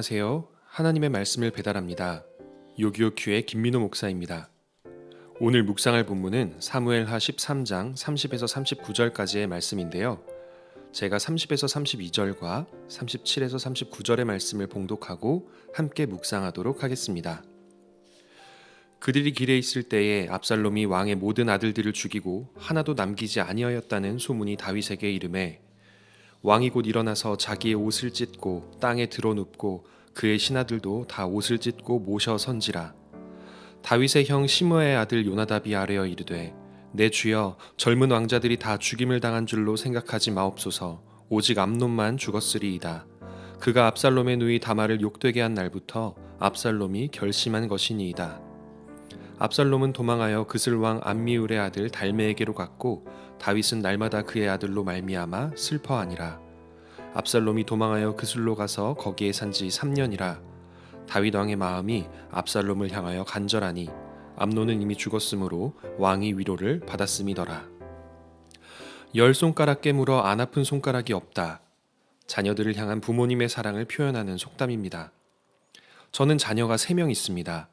안녕하세요. 하나님의 말씀을 배달합니다. 요기요큐의 김민호 목사입니다. 오늘 묵상할 본문은 사무엘하 13장 30에서 39절까지의 말씀인데요. 제가 30에서 32절과 37에서 39절의 말씀을 봉독하고 함께 묵상하도록 하겠습니다. 그들이 길에 있을 때에 압살롬이 왕의 모든 아들들을 죽이고 하나도 남기지 아니하였다는 소문이 다윗에게 이르매 왕이 곧 일어나서 자기의 옷을 찢고 땅에 드러눕고 그의 신하들도 다 옷을 찢고 모셔 선지라. 다윗의 형 시므의 아들 요나답이 아뢰어 이르되 내 주여 젊은 왕자들이 다 죽임을 당한 줄로 생각하지 마옵소서. 오직 암논만 죽었으리이다. 그가 압살롬의 누이 다말을 욕되게 한 날부터 압살롬이 결심한 것이니이다. 압살롬은 도망하여 그슬 왕 암미울의 아들 달메에게로 갔고 다윗은 날마다 그의 아들로 말미암아 슬퍼하니라. 압살롬이 도망하여 그슬로 가서 거기에 산지 3년이라. 다윗 왕의 마음이 압살롬을 향하여 간절하니 암논은 이미 죽었으므로 왕이 위로를 받았음이더라. 10손가락 깨물어 안 아픈 손가락이 없다. 자녀들을 향한 부모님의 사랑을 표현하는 속담입니다. 저는 자녀가 3명 있습니다.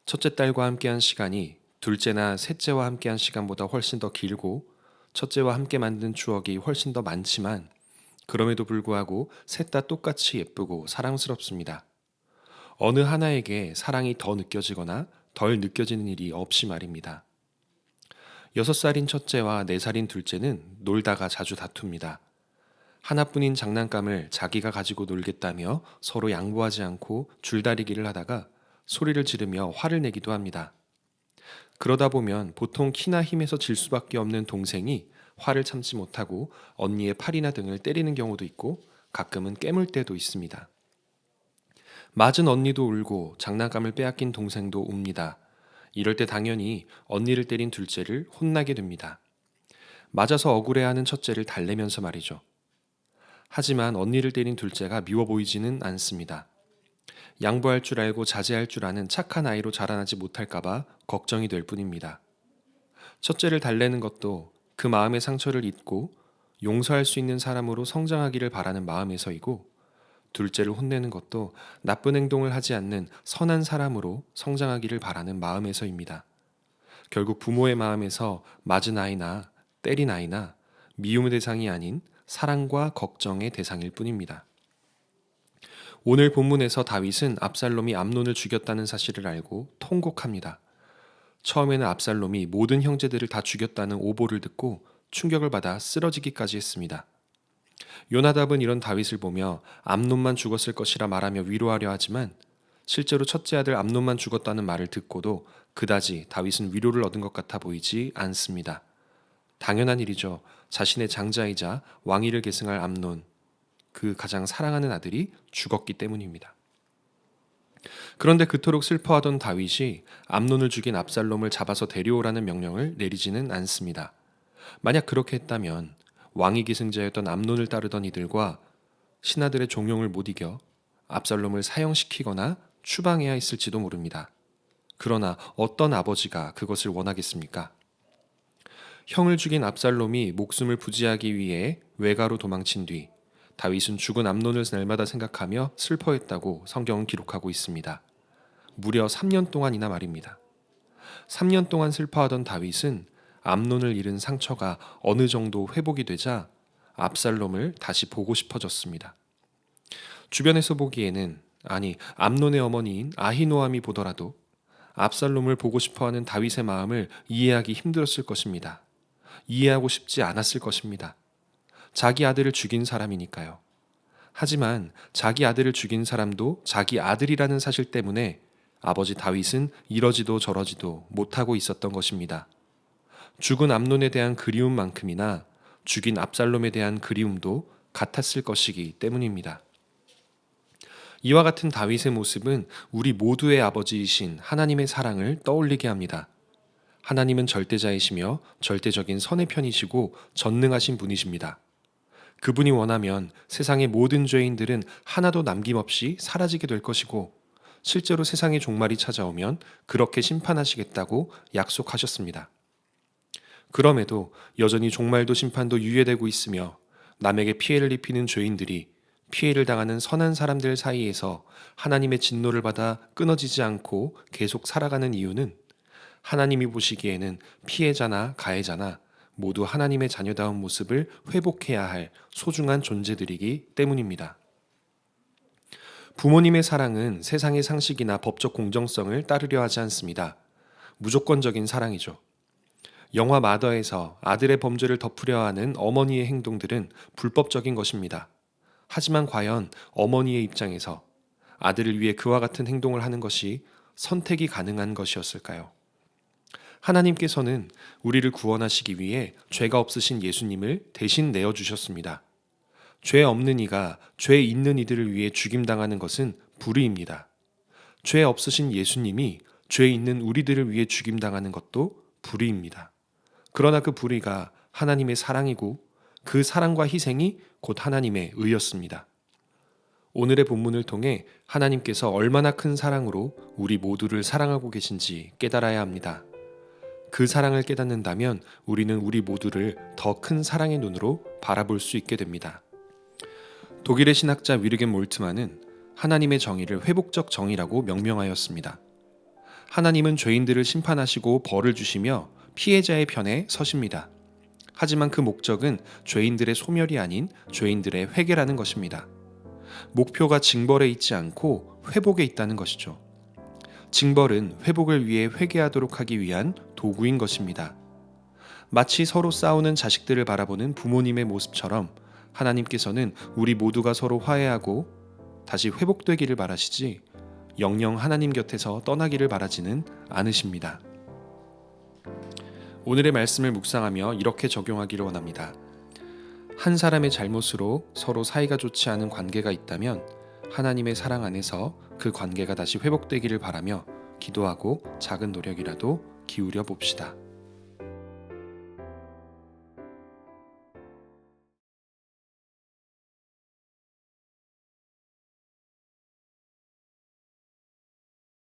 첫째 딸과 함께한 시간이 둘째나 셋째와 함께한 시간보다 훨씬 더 길고 첫째와 함께 만든 추억이 훨씬 더 많지만 그럼에도 불구하고 셋 다 똑같이 예쁘고 사랑스럽습니다. 어느 하나에게 사랑이 더 느껴지거나 덜 느껴지는 일이 없이 말입니다. 6살인 첫째와 4살인 둘째는 놀다가 자주 다툽니다. 하나뿐인 장난감을 자기가 가지고 놀겠다며 서로 양보하지 않고 줄다리기를 하다가 소리를 지르며 화를 내기도 합니다. 그러다 보면 보통 키나 힘에서 질 수밖에 없는 동생이 화를 참지 못하고 언니의 팔이나 등을 때리는 경우도 있고 가끔은 깨물 때도 있습니다. 맞은 언니도 울고 장난감을 빼앗긴 동생도 웁니다. 이럴 때 당연히 언니를 때린 둘째를 혼나게 됩니다. 맞아서 억울해하는 첫째를 달래면서 말이죠. 하지만 언니를 때린 둘째가 미워 보이지는 않습니다. 양보할 줄 알고 자제할 줄 아는 착한 아이로 자라나지 못할까봐 걱정이 될 뿐입니다. 첫째를 달래는 것도 그 마음의 상처를 잊고 용서할 수 있는 사람으로 성장하기를 바라는 마음에서이고, 둘째를 혼내는 것도 나쁜 행동을 하지 않는 선한 사람으로 성장하기를 바라는 마음에서입니다. 결국 부모의 마음에서 맞은 아이나 때린 아이나 미움의 대상이 아닌 사랑과 걱정의 대상일 뿐입니다. 오늘 본문에서 다윗은 압살롬이 암논을 죽였다는 사실을 알고 통곡합니다. 처음에는 압살롬이 모든 형제들을 다 죽였다는 오보를 듣고 충격을 받아 쓰러지기까지 했습니다. 요나답은 이런 다윗을 보며 암논만 죽었을 것이라 말하며 위로하려 하지만 실제로 첫째 아들 암논만 죽었다는 말을 듣고도 그다지 다윗은 위로를 얻은 것 같아 보이지 않습니다. 당연한 일이죠. 자신의 장자이자 왕위를 계승할 암논, 그 가장 사랑하는 아들이 죽었기 때문입니다. 그런데 그토록 슬퍼하던 다윗이 암논을 죽인 압살롬을 잡아서 데려오라는 명령을 내리지는 않습니다. 만약 그렇게 했다면 왕위 기승자였던 암논을 따르던 이들과 신하들의 종용을 못 이겨 압살롬을 사형시키거나 추방해야 했을지도 모릅니다. 그러나 어떤 아버지가 그것을 원하겠습니까? 형을 죽인 압살롬이 목숨을 부지하기 위해 외가로 도망친 뒤 다윗은 죽은 암논을 날마다 생각하며 슬퍼했다고 성경은 기록하고 있습니다. 무려 3년 동안이나 말입니다. 3년 동안 슬퍼하던 다윗은 암논을 잃은 상처가 어느 정도 회복이 되자 압살롬을 다시 보고 싶어졌습니다. 주변에서 보기에는, 아니 암논의 어머니인 아히노암이 보더라도 압살롬을 보고 싶어하는 다윗의 마음을 이해하기 힘들었을 것입니다. 이해하고 싶지 않았을 것입니다. 자기 아들을 죽인 사람이니까요. 하지만 자기 아들을 죽인 사람도 자기 아들이라는 사실 때문에 아버지 다윗은 이러지도 저러지도 못하고 있었던 것입니다. 죽은 암논에 대한 그리움만큼이나 죽인 압살롬에 대한 그리움도 같았을 것이기 때문입니다. 이와 같은 다윗의 모습은 우리 모두의 아버지이신 하나님의 사랑을 떠올리게 합니다. 하나님은 절대자이시며 절대적인 선의 편이시고 전능하신 분이십니다. 그분이 원하면 세상의 모든 죄인들은 하나도 남김없이 사라지게 될 것이고 실제로 세상의 종말이 찾아오면 그렇게 심판하시겠다고 약속하셨습니다. 그럼에도 여전히 종말도 심판도 유예되고 있으며 남에게 피해를 입히는 죄인들이 피해를 당하는 선한 사람들 사이에서 하나님의 진노를 받아 끊어지지 않고 계속 살아가는 이유는 하나님이 보시기에는 피해자나 가해자나 모두 하나님의 자녀다운 모습을 회복해야 할 소중한 존재들이기 때문입니다. 부모님의 사랑은 세상의 상식이나 법적 공정성을 따르려 하지 않습니다. 무조건적인 사랑이죠. 영화 마더에서 아들의 범죄를 덮으려 하는 어머니의 행동들은 불법적인 것입니다. 하지만 과연 어머니의 입장에서 아들을 위해 그와 같은 행동을 하는 것이 선택이 가능한 것이었을까요? 하나님께서는 우리를 구원하시기 위해 죄가 없으신 예수님을 대신 내어주셨습니다. 죄 없는 이가 죄 있는 이들을 위해 죽임당하는 것은 불의입니다. 죄 없으신 예수님이 죄 있는 우리들을 위해 죽임당하는 것도 불의입니다. 그러나 그 불의가 하나님의 사랑이고 그 사랑과 희생이 곧 하나님의 의였습니다. 오늘의 본문을 통해 하나님께서 얼마나 큰 사랑으로 우리 모두를 사랑하고 계신지 깨달아야 합니다. 그 사랑을 깨닫는다면 우리는 우리 모두를 더 큰 사랑의 눈으로 바라볼 수 있게 됩니다. 독일의 신학자 위르겐 몰트만은 하나님의 정의를 회복적 정의라고 명명하였습니다. 하나님은 죄인들을 심판하시고 벌을 주시며 피해자의 편에 서십니다. 하지만 그 목적은 죄인들의 소멸이 아닌 죄인들의 회개라는 것입니다. 목표가 징벌에 있지 않고 회복에 있다는 것이죠. 징벌은 회복을 위해 회개하도록 하기 위한 도구인 것입니다. 마치 서로 싸우는 자식들을 바라보는 부모님의 모습처럼 하나님께서는 우리 모두가 서로 화해하고 다시 회복되기를 바라시지 영영 하나님 곁에서 떠나기를 바라지는 않으십니다. 오늘의 말씀을 묵상하며 이렇게 적용하기를 원합니다. 한 사람의 잘못으로 서로 사이가 좋지 않은 관계가 있다면 하나님의 사랑 안에서 그 관계가 다시 회복되기를 바라며 기도하고 작은 노력이라도 기울여 봅시다.